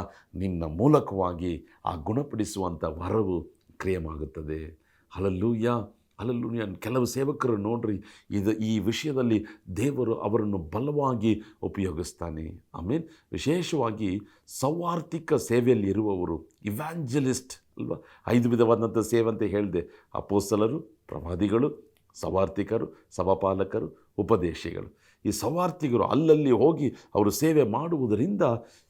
ನಿನ್ನ ಮೂಲಕವಾಗಿ ಆ ಗುಣಪಡಿಸುವಂಥ ವರವು ಕ್ರಿಯೆಯಾಗುತ್ತದೆ. Hallelujah, hallelujah. ಕೆಲವು ಸೇವಕರು ನೋಡ್ರಿ, ಈ ವಿಷಯದಲ್ಲಿ ದೇವರು ಅವರನ್ನು ಬಲವಾಗಿ ಉಪಯೋಗಿಸ್ತಾನೆ. ಆಮೇಲೆ ವಿಶೇಷವಾಗಿ ಸೌವಾರ್ತಿಕ ಸೇವೆಯಲ್ಲಿ ಇರುವವರು, ಇವ್ಯಾಂಜಲಿಸ್ಟ್ ಅಲ್ವಾ. 5 ವಿಧವಾದಂಥ ಸೇವೆ ಅಂತ ಹೇಳಿದೆ: ಅಪೊಸ್ತಲರು, ಪ್ರವಾದಿಗಳು, ಸವಾರ್ತಿಕರು, ಸಭಾಪಾಲಕರು, ಉಪದೇಶಿಗಳು. ಈ ಸವಾರ್ಥಿಗರು ಅಲ್ಲಲ್ಲಿ ಹೋಗಿ ಅವರು ಸೇವೆ ಮಾಡುವುದರಿಂದ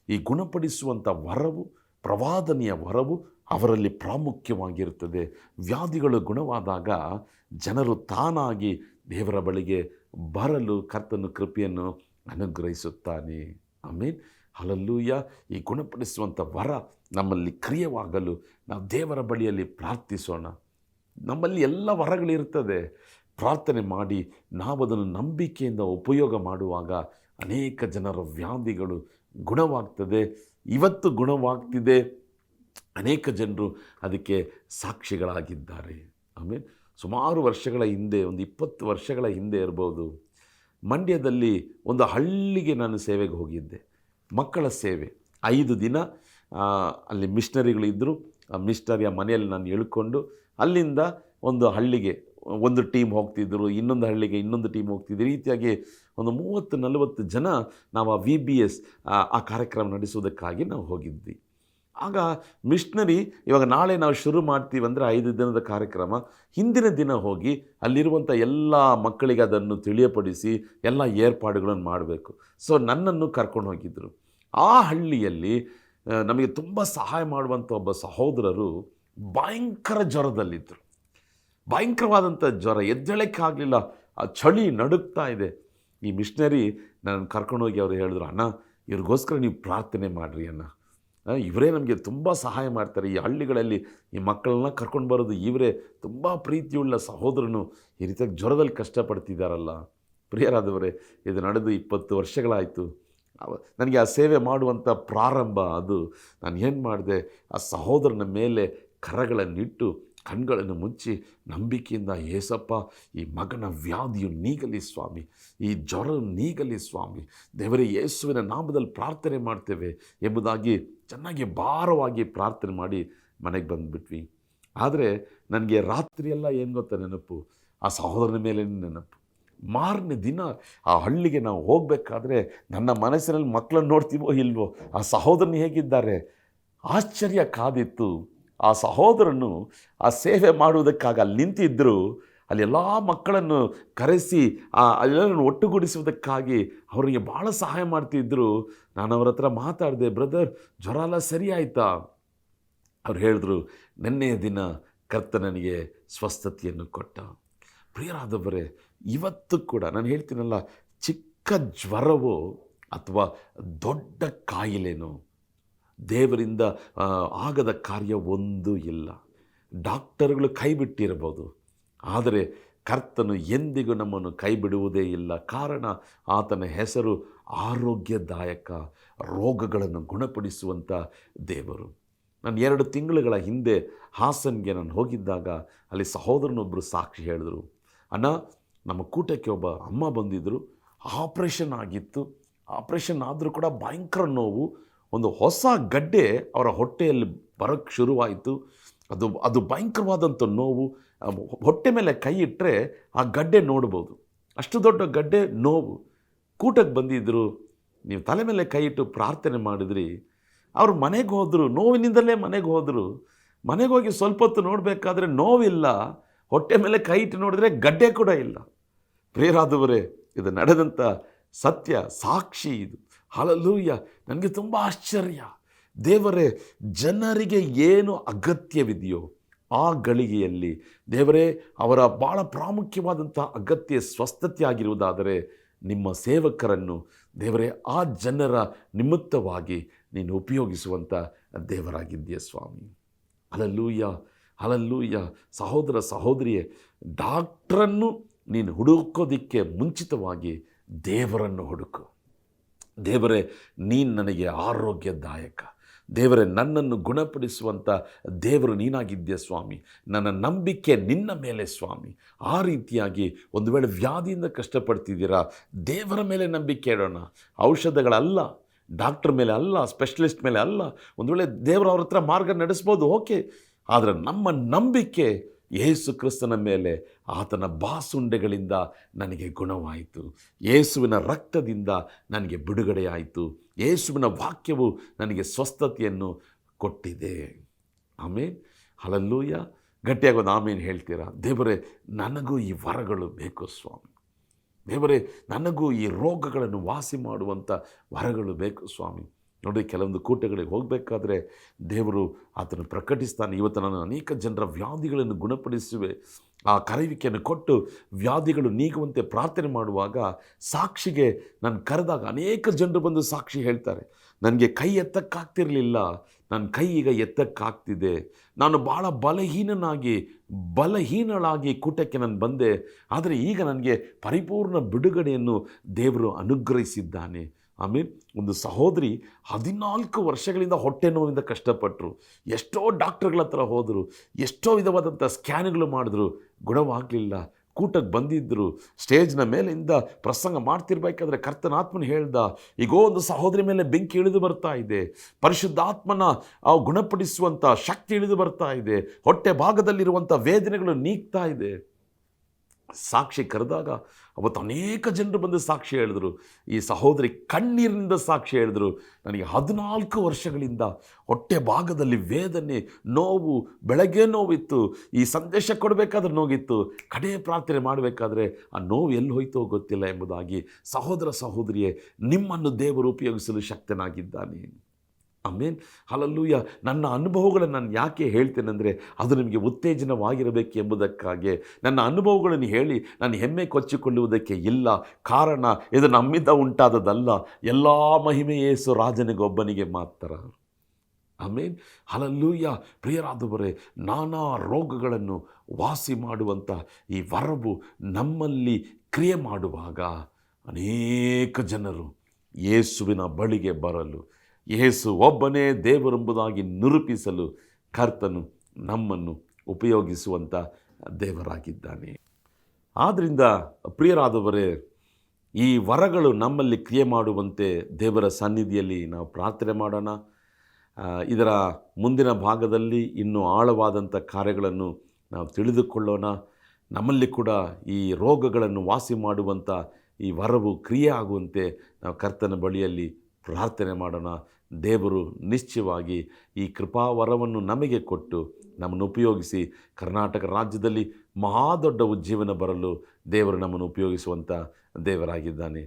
ಈ ಗುಣಪಡಿಸುವಂಥ ವರವು, ಪ್ರವಾದನೆಯ ವರವು ಅವರಲ್ಲಿ ಪ್ರಾಮುಖ್ಯವಾಗಿರುತ್ತದೆ. ವ್ಯಾಧಿಗಳು ಗುಣವಾದಾಗ ಜನರು ತಾನಾಗಿ ದೇವರ ಬಳಿಗೆ ಬರಲು ಕರ್ತನು ಕೃಪೆಯನ್ನು ಅನುಗ್ರಹಿಸುತ್ತಾನೆ. ಆಮೇನ್, ಹಲ್ಲೆಲೂಯಾ. ಈ ಗುಣಪಡಿಸುವಂಥ ವರ ನಮ್ಮಲ್ಲಿ ಕ್ರಿಯವಾಗಲು ನಾವು ದೇವರ ಬಳಿಯಲ್ಲಿ ಪ್ರಾರ್ಥಿಸೋಣ. ನಮ್ಮಲ್ಲಿ ಎಲ್ಲ ವರಗಳಿರ್ತದೆ. ಪ್ರಾರ್ಥನೆ ಮಾಡಿ ನಾವು ಅದನ್ನು ನಂಬಿಕೆಯಿಂದ ಉಪಯೋಗ ಮಾಡುವಾಗ ಅನೇಕ ಜನರ ವ್ಯಾಧಿಗಳು ಗುಣವಾಗ್ತದೆ. ಇವತ್ತು ಗುಣವಾಗ್ತಿದೆ. ಅನೇಕ ಜನರು ಅದಕ್ಕೆ ಸಾಕ್ಷಿಗಳಾಗಿದ್ದಾರೆ. ಆಮೇಲೆ ಸುಮಾರು ವರ್ಷಗಳ ಹಿಂದೆ, ಒಂದು 20 ವರ್ಷಗಳ ಹಿಂದೆ ಇರ್ಬೋದು, ಮಂಡ್ಯದಲ್ಲಿ ಒಂದು ಹಳ್ಳಿಗೆ ನಾನು ಸೇವೆಗೆ ಹೋಗಿದ್ದೆ. ಮಕ್ಕಳ ಸೇವೆ 5 ದಿನ. ಅಲ್ಲಿ ಮಿಷನರಿಗಳಿದ್ದರು. ಆ ಮಿಷನರಿಯ ಮನೆಯಲ್ಲಿ ನಾನು ಇಳ್ಕೊಂಡು ಅಲ್ಲಿಂದ ಒಂದು ಹಳ್ಳಿಗೆ ಒಂದು ಟೀಮ್ ಹೋಗ್ತಿದ್ದರು, ಇನ್ನೊಂದು ಹಳ್ಳಿಗೆ ಇನ್ನೊಂದು ಟೀಮ್ ಹೋಗ್ತಿದ್ರು. ಈ ರೀತಿಯಾಗಿ ಒಂದು 30-40 ಜನ ನಾವು ಆ VBS ಆ ಕಾರ್ಯಕ್ರಮ ನಡೆಸುವುದಕ್ಕಾಗಿ ನಾವು ಹೋಗಿದ್ವಿ. ಆಗ ಮಿಷನರಿ ಇವಾಗ ನಾಳೆ ನಾವು ಶುರು ಮಾಡ್ತೀವಿ ಅಂದರೆ 5 ದಿನದ ಕಾರ್ಯಕ್ರಮ, ಹಿಂದಿನ ದಿನ ಹೋಗಿ ಅಲ್ಲಿರುವಂಥ ಎಲ್ಲ ಮಕ್ಕಳಿಗೆ ಅದನ್ನು ತಿಳಿಯಪಡಿಸಿ ಎಲ್ಲ ಏರ್ಪಾಡುಗಳನ್ನು ಮಾಡಬೇಕು. ಸೊ ನನ್ನನ್ನು ಕರ್ಕೊಂಡು ಹೋಗಿದ್ದರು. ಆ ಹಳ್ಳಿಯಲ್ಲಿ ನಮಗೆ ತುಂಬ ಸಹಾಯ ಮಾಡುವಂಥ ಒಬ್ಬ ಸಹೋದರರು ಭಯಂಕರ ಜ್ವರದಲ್ಲಿದ್ದರು. ಭಯಂಕರವಾದಂಥ ಜ್ವರ, ಎದ್ದೇಳಕ್ಕಾಗಲಿಲ್ಲ. ಆ ಚಳಿ ನಡುಗ್ತಾ ಇದೆ. ಈ ಮಿಷನರಿ ನನ್ನ ಕರ್ಕೊಂಡೋಗಿ ಅವರು ಹೇಳಿದ್ರು, ಅಣ್ಣ ಇವ್ರಿಗೋಸ್ಕರ ನೀವು ಪ್ರಾರ್ಥನೆ ಮಾಡಿರಿ ಅಣ್ಣ, ಇವರೇ ನಮಗೆ ತುಂಬ ಸಹಾಯ ಮಾಡ್ತಾರೆ. ಈ ಹಳ್ಳಿಗಳಲ್ಲಿ ಈ ಮಕ್ಕಳನ್ನ ಕರ್ಕೊಂಡು ಬರೋದು ಇವರೇ. ತುಂಬ ಪ್ರೀತಿಯುಳ್ಳ ಸಹೋದರನು ಈ ರೀತಿಯಾಗಿ ಜ್ವರದಲ್ಲಿ ಕಷ್ಟಪಡ್ತಿದ್ದಾರಲ್ಲ. ಪ್ರಿಯರಾದವರೇ, ಇದು ನಡೆದು 20 ವರ್ಷಗಳಾಯಿತು. ನನಗೆ ಆ ಸೇವೆ ಮಾಡುವಂಥ ಪ್ರಾರಂಭ ಅದು. ನಾನು ಏನು ಮಾಡಿದೆ, ಆ ಸಹೋದರನ ಮೇಲೆ ಕರಗಳನ್ನಿಟ್ಟು ಕಣ್ಗಳನ್ನು ಮುಚ್ಚಿ ನಂಬಿಕೆಯಿಂದ, ಏಸಪ್ಪ ಈ ಮಗನ ವ್ಯಾಧಿಯು ನೀಗಲಿ ಸ್ವಾಮಿ, ಈ ಜ್ವರ ನೀಗಲಿ ಸ್ವಾಮಿ, ದೇವರೇ ಯೇಸುವಿನ ನಾಮದಲ್ಲಿ ಪ್ರಾರ್ಥನೆ ಮಾಡ್ತೇವೆ ಎಂಬುದಾಗಿ ಚೆನ್ನಾಗಿ ಭಾರವಾಗಿ ಪ್ರಾರ್ಥನೆ ಮಾಡಿ ಮನೆಗೆ ಬಂದುಬಿಟ್ವಿ. ಆದರೆ ನನಗೆ ರಾತ್ರಿಯೆಲ್ಲ ಏನು ಗೊತ್ತಾ ನೆನಪು, ಆ ಸಹೋದರನ ಮೇಲೆ ನೆನಪು. ಮಾರನೇ ದಿನ ಆ ಹಳ್ಳಿಗೆ ನಾವು ಹೋಗಬೇಕಾದ್ರೆ ನನ್ನ ಮನಸ್ಸಿನಲ್ಲಿ ಮಕ್ಕಳನ್ನು ನೋಡ್ತೀವೋ ಇಲ್ವೋ, ಆ ಸಹೋದರನು ಹೇಗಿದ್ದಾರೆ ಆಶ್ಚರ್ಯ ಕಾದಿತ್ತು. ಆ ಸಹೋದರನು ಆ ಸೇವೆ ಮಾಡುವುದಕ್ಕಾಗಿ ಅಲ್ಲಿ ನಿಂತಿದ್ದರು. ಅಲ್ಲಿ ಎಲ್ಲ ಮಕ್ಕಳನ್ನು ಕರೆಸಿ ಎಲ್ಲರನ್ನು ಒಟ್ಟುಗೂಡಿಸುವುದಕ್ಕಾಗಿ ಅವರಿಗೆ ಭಾಳ ಸಹಾಯ ಮಾಡ್ತಿದ್ದರು. ನಾನು ಅವ್ರ ಹತ್ರ ಮಾತಾಡಿದೆ, ಬ್ರದರ್ ಜ್ವರ ಎಲ್ಲ ಸರಿ ಆಯಿತಾ? ಅವ್ರು ಹೇಳಿದ್ರು, ನಿನ್ನೆಯ ದಿನ ಕರ್ತ ನನಗೆ ಸ್ವಸ್ಥತೆಯನ್ನು ಕೊಟ್ಟ. ಪ್ರಿಯರಾದವರೇ, ಇವತ್ತು ಕೂಡ ನಾನು ಹೇಳ್ತೀನಲ್ಲ, ಚಿಕ್ಕ ಜ್ವರವೋ ಅಥವಾ ದೊಡ್ಡ ಕಾಯಿಲೆನೋ ದೇವರಿಂದ ಆಗದ ಕಾರ್ಯ ಒಂದೂ ಇಲ್ಲ. ಡಾಕ್ಟರ್ಗಳು ಕೈ ಬಿಟ್ಟಿರಬಹುದು, ಆದರೆ ಕರ್ತನು ಎಂದಿಗೂ ನಮ್ಮನ್ನು ಕೈ ಬಿಡುವುದೇ ಇಲ್ಲ. ಕಾರಣ ಆತನ ಹೆಸರು ಆರೋಗ್ಯದಾಯಕ, ರೋಗಗಳನ್ನು ಗುಣಪಡಿಸುವಂಥ ದೇವರು. ನಾನು 2 ತಿಂಗಳುಗಳ ಹಿಂದೆ ಹಾಸನ್ಗೆ ನಾನು ಹೋಗಿದ್ದಾಗ ಅಲ್ಲಿ ಸಹೋದರನೊಬ್ಬರು ಸಾಕ್ಷಿ ಹೇಳಿದರು, ಅಣ್ಣ ನಮ್ಮ ಕೂಟಕ್ಕೆ ಒಬ್ಬ ಅಮ್ಮ ಬಂದಿದ್ದರು, ಆಪ್ರೇಷನ್ ಆಗಿತ್ತು. ಆಪ್ರೇಷನ್ ಆದರೂ ಕೂಡ ಭಯಂಕರ ನೋವು. ಒಂದು ಹೊಸ ಗಡ್ಡೆ ಅವರ ಹೊಟ್ಟೆಯಲ್ಲಿ ಬರೋಕ್ಕೆ ಶುರುವಾಯಿತು. ಅದು ಭಯಂಕರವಾದಂಥ ನೋವು. ಹೊಟ್ಟೆ ಮೇಲೆ ಕೈ ಇಟ್ಟರೆ ಆ ಗಡ್ಡೆ ನೋಡ್ಬೋದು, ಅಷ್ಟು ದೊಡ್ಡ ಗಡ್ಡೆ ನೋವು. ಕೂಟಕ್ಕೆ ಬಂದಿದ್ದರು, ನೀವು ತಲೆ ಮೇಲೆ ಕೈ ಇಟ್ಟು ಪ್ರಾರ್ಥನೆ ಮಾಡಿದ್ರಿ. ಅವರು ಮನೆಗೆ ಹೋದರು, ನೋವಿನಿಂದಲೇ ಮನೆಗೆ ಹೋದರು. ಮನೆಗೆ ಹೋಗಿ ಸ್ವಲ್ಪ ಹೊತ್ತು ನೋಡಬೇಕಾದ್ರೆ ನೋವಿಲ್ಲ, ಹೊಟ್ಟೆ ಮೇಲೆ ಕೈ ಇಟ್ಟು ನೋಡಿದ್ರೆ ಗಡ್ಡೆ ಕೂಡ ಇಲ್ಲ. ಪ್ರಿಯರಾದವರೇ, ಇದು ನಡೆದಂಥ ಸತ್ಯ ಸಾಕ್ಷಿ ಇದು. ಹಲ್ಲೆಲೂಯಾ. ನನಗೆ ತುಂಬ ಆಶ್ಚರ್ಯ. ದೇವರೇ, ಜನರಿಗೆ ಏನು ಅಗತ್ಯವಿದೆಯೋ ಆ ಗಳಿಗೆಯಲ್ಲಿ ದೇವರೇ ಅವರ ಭಾಳ ಪ್ರಾಮುಖ್ಯವಾದಂಥ ಅಗತ್ಯ ಸ್ವಸ್ಥತೆ ಆಗಿರುವುದಾದರೆ ನಿಮ್ಮ ಸೇವಕರನ್ನು ದೇವರೇ ಆ ಜನರ ನಿಮಿತ್ತವಾಗಿ ನೀನು ಉಪಯೋಗಿಸುವಂಥ ದೇವರಾಗಿದ್ದೀಯ ಸ್ವಾಮಿ. Hallelujah, hallelujah. ಸಹೋದರ ಸಹೋದರಿಯೇ, ಡಾಕ್ಟ್ರನ್ನು ನೀನು ಹುಡುಕೋದಿಕ್ಕೆ ಮುಂಚಿತವಾಗಿ ದೇವರನ್ನು ಹುಡುಕು. ದೇವರೇ, ನೀನು ನನಗೆ ಆರೋಗ್ಯದಾಯಕ, ದೇವರೇ ನನ್ನನ್ನು ಗುಣಪಡಿಸುವಂಥ ದೇವರು ನೀನಾಗಿದ್ದೀಯ ಸ್ವಾಮಿ. ನನ್ನ ನಂಬಿಕೆ ನಿನ್ನ ಮೇಲೆ ಸ್ವಾಮಿ. ಆ ರೀತಿಯಾಗಿ ಒಂದು ವೇಳೆ ವ್ಯಾಧಿಯಿಂದ ಕಷ್ಟಪಡ್ತಿದ್ದೀರಾ, ದೇವರ ಮೇಲೆ ನಂಬಿಕೆ ಇಡೋಣ. ಔಷಧಗಳಲ್ಲ, ಡಾಕ್ಟ್ರ್ ಮೇಲೆ ಅಲ್ಲ, ಸ್ಪೆಷಲಿಸ್ಟ್ ಮೇಲೆ ಅಲ್ಲ. ಒಂದು ವೇಳೆ ದೇವರು ಅವ್ರ ಹತ್ರ ಮಾರ್ಗ ನಡೆಸ್ಬೋದು, ಓಕೆ. ಆದರೆ ನಮ್ಮ ನಂಬಿಕೆ ಯೇಸು ಕ್ರಿಸ್ತನ ಮೇಲೆ. ಆತನ ಬಾಸುಂಡೆಗಳಿಂದ ನನಗೆ ಗುಣವಾಯಿತು, ಯೇಸುವಿನ ರಕ್ತದಿಂದ ನನಗೆ ಬಿಡುಗಡೆಯಾಯಿತು, ಯೇಸುವಿನ ವಾಕ್ಯವು ನನಗೆ ಸ್ವಸ್ಥತೆಯನ್ನು ಕೊಟ್ಟಿದೆ. ಆಮೇನ್, ಹಲ್ಲೆಲೂಯಾ. ಗಟ್ಟಿಯಾಗೋದು ಆಮೇನ್ ಹೇಳ್ತೀರಾ? ದೇವರೇ, ನನಗೂ ಈ ವರಗಳು ಬೇಕು ಸ್ವಾಮಿ. ದೇವರೇ, ನನಗೂ ಈ ರೋಗಗಳನ್ನು ವಾಸಿ ಮಾಡುವಂಥ ವರಗಳು ಬೇಕು ಸ್ವಾಮಿ. ನೋಡಿ, ಕೆಲವೊಂದು ಕೂಟಗಳಿಗೆ ಹೋಗಬೇಕಾದ್ರೆ ದೇವರು ಆತನು ಪ್ರಕಟಿಸ್ತಾನೆ, ಇವತ್ತು ನಾನು ಅನೇಕ ಜನರ ವ್ಯಾಧಿಗಳನ್ನು ಗುಣಪಡಿಸುವೆ. ಆ ಕರೆಯುವಿಕೆಯನ್ನು ಕೊಟ್ಟು ವ್ಯಾಧಿಗಳು ನೀಗುವಂತೆ ಪ್ರಾರ್ಥನೆ ಮಾಡುವಾಗ ಸಾಕ್ಷಿಗೆ ನಾನು ಕರೆದಾಗ ಅನೇಕ ಜನರು ಬಂದು ಸಾಕ್ಷಿ ಹೇಳ್ತಾರೆ, ನನಗೆ ಕೈ ಎತ್ತಕ್ಕಾಗ್ತಿರಲಿಲ್ಲ, ನನ್ನ ಕೈ ಈಗ ಎತ್ತಕ್ಕಾಗ್ತಿದೆ, ನಾನು ಭಾಳ ಬಲಹೀನಳಾಗಿ ಕೂಟಕ್ಕೆ ನಾನು ಬಂದೆ, ಆದರೆ ಈಗ ನನಗೆ ಪರಿಪೂರ್ಣ ಬಿಡುಗಡೆಯನ್ನು ದೇವರು ಅನುಗ್ರಹಿಸಿದ್ದಾನೆ. ಆಮೇಲೆ ಒಂದು ಸಹೋದರಿ 14 ವರ್ಷಗಳಿಂದ ಹೊಟ್ಟೆ ನೋವಿಂದ ಕಷ್ಟಪಟ್ಟರು, ಎಷ್ಟೋ ಡಾಕ್ಟರ್ಗಳ ಹತ್ರ ಹೋದರು, ಎಷ್ಟೋ ವಿಧವಾದಂಥ ಸ್ಕ್ಯಾನ್ಗಳು ಮಾಡಿದ್ರು, ಗುಣವಾಗಲಿಲ್ಲ. ಕೂಟಕ್ಕೆ ಬಂದಿದ್ದರು, ಸ್ಟೇಜ್ನ ಮೇಲಿಂದ ಪ್ರಸಂಗ ಮಾಡ್ತಿರ್ಬೇಕಾದ್ರೆ ಕರ್ತನಾತ್ಮನ ಹೇಳ್ದ, ಈಗೋ ಒಂದು ಸಹೋದರಿ ಮೇಲೆ ಬೆಂಕಿ ಇಳಿದು ಬರ್ತಾ ಇದೆ, ಪರಿಶುದ್ಧಾತ್ಮನ ಗುಣಪಡಿಸುವಂಥ ಶಕ್ತಿ ಇಳಿದು ಬರ್ತಾ ಇದೆ, ಹೊಟ್ಟೆ ಭಾಗದಲ್ಲಿರುವಂಥ ವೇದನೆಗಳು ನೀಗ್ತಾ ಇದೆ. ಸಾಕ್ಷಿ ಕರೆದಾಗ ಅವತ್ತು ಅನೇಕ ಜನರು ಬಂದು ಸಾಕ್ಷಿ ಹೇಳಿದ್ರು. ಈ ಸಹೋದರಿ ಕಣ್ಣೀರಿನಿಂದ ಸಾಕ್ಷಿ ಹೇಳಿದ್ರು, ನನಗೆ 14 ವರ್ಷಗಳಿಂದ ಹೊಟ್ಟೆ ಭಾಗದಲ್ಲಿ ವೇದನೆ, ನೋವು, ಬೆಳಗ್ಗೆ ನೋವಿತ್ತು, ಈ ಸಂದೇಶ ಕೊಡಬೇಕಾದ್ರೆ ನೋವಿತ್ತು, ಕಡೆ ಪ್ರಾರ್ಥನೆ ಮಾಡಬೇಕಾದ್ರೆ ಆ ನೋವು ಎಲ್ಲಿ ಹೋಯ್ತೋ ಗೊತ್ತಿಲ್ಲ ಎಂಬುದಾಗಿ ಸಹೋದರ ಸಹೋದರಿಯೇ, ನಿಮ್ಮನ್ನು ದೇವರು ಉಪಯೋಗಿಸಲು ಶಕ್ತನಾಗಿದ್ದಾನೆ. ಆಮೇನ್, ಹಲ್ಲೆಲೂಯಾ. ನನ್ನ ಅನುಭವಗಳನ್ನು ನಾನು ಯಾಕೆ ಹೇಳ್ತೇನೆಂದರೆ ಅದು ನಿಮಗೆ ಉತ್ತೇಜನವಾಗಿರಬೇಕು ಎಂಬುದಕ್ಕಾಗಿ. ನನ್ನ ಅನುಭವಗಳನ್ನು ಹೇಳಿ ನಾನು ಹೆಮ್ಮೆ ಕೊಚ್ಚಿಕೊಳ್ಳುವುದಕ್ಕೆ ಇಲ್ಲ. ಕಾರಣ ಇದು ನಮ್ಮಿಂದ ಉಂಟಾದದಲ್ಲ, ಎಲ್ಲ ಮಹಿಮೆ ಯೇಸು ರಾಜನಿಗೊಬ್ಬನಿಗೆ ಮಾತ್ರ. ಆಮೇನ್, ಹಲ್ಲೆಲೂಯಾ. ಪ್ರಿಯರಾದವರೇ, ನಾನಾ ರೋಗಗಳನ್ನು ವಾಸಿ ಮಾಡುವಂಥ ಈ ವರವು ನಮ್ಮಲ್ಲಿ ಕ್ರಿಯೆ ಮಾಡುವಾಗ ಅನೇಕ ಜನರು ಯೇಸುವಿನ ಬಳಿಗೆ ಬರಲು, ಯೇಸು ಒಬ್ಬನೇ ದೇವರೆಂಬುದಾಗಿ ನಿರೂಪಿಸಲು ಕರ್ತನು ನಮ್ಮನ್ನು ಉಪಯೋಗಿಸುವಂಥ ದೇವರಾಗಿದ್ದಾನೆ. ಆದ್ದರಿಂದ ಪ್ರಿಯರಾದವರೇ, ಈ ವರಗಳು ನಮ್ಮಲ್ಲಿ ಕ್ರಿಯೆ ಮಾಡುವಂತೆ ದೇವರ ಸನ್ನಿಧಿಯಲ್ಲಿ ನಾವು ಪ್ರಾರ್ಥನೆ ಮಾಡೋಣ. ಇದರ ಮುಂದಿನ ಭಾಗದಲ್ಲಿ ಇನ್ನೂ ಆಳವಾದಂಥ ಕಾರ್ಯಗಳನ್ನು ನಾವು ತಿಳಿದುಕೊಳ್ಳೋಣ. ನಮ್ಮಲ್ಲಿ ಕೂಡ ಈ ರೋಗಗಳನ್ನು ವಾಸಿ ಮಾಡುವಂಥ ಈ ವರವು ಕ್ರಿಯೆ ಆಗುವಂತೆ ನಾವು ಕರ್ತನ ಬಳಿಯಲ್ಲಿ ಪ್ರಾರ್ಥನೆ ಮಾಡೋಣ. ದೇವರು ನಿಶ್ಚಯವಾಗಿ ಈ ಕೃಪಾವರವನ್ನು ನಮಗೆ ಕೊಟ್ಟು ನಮ್ಮನ್ನು ಉಪಯೋಗಿಸಿ ಕರ್ನಾಟಕ ರಾಜ್ಯದಲ್ಲಿ ಮಹಾದೊಡ್ಡ ಉಜ್ಜೀವನ ಬರಲು ದೇವರು ನಮ್ಮನ್ನು ಉಪಯೋಗಿಸುವಂಥ ದೇವರಾಗಿದ್ದಾನೆ.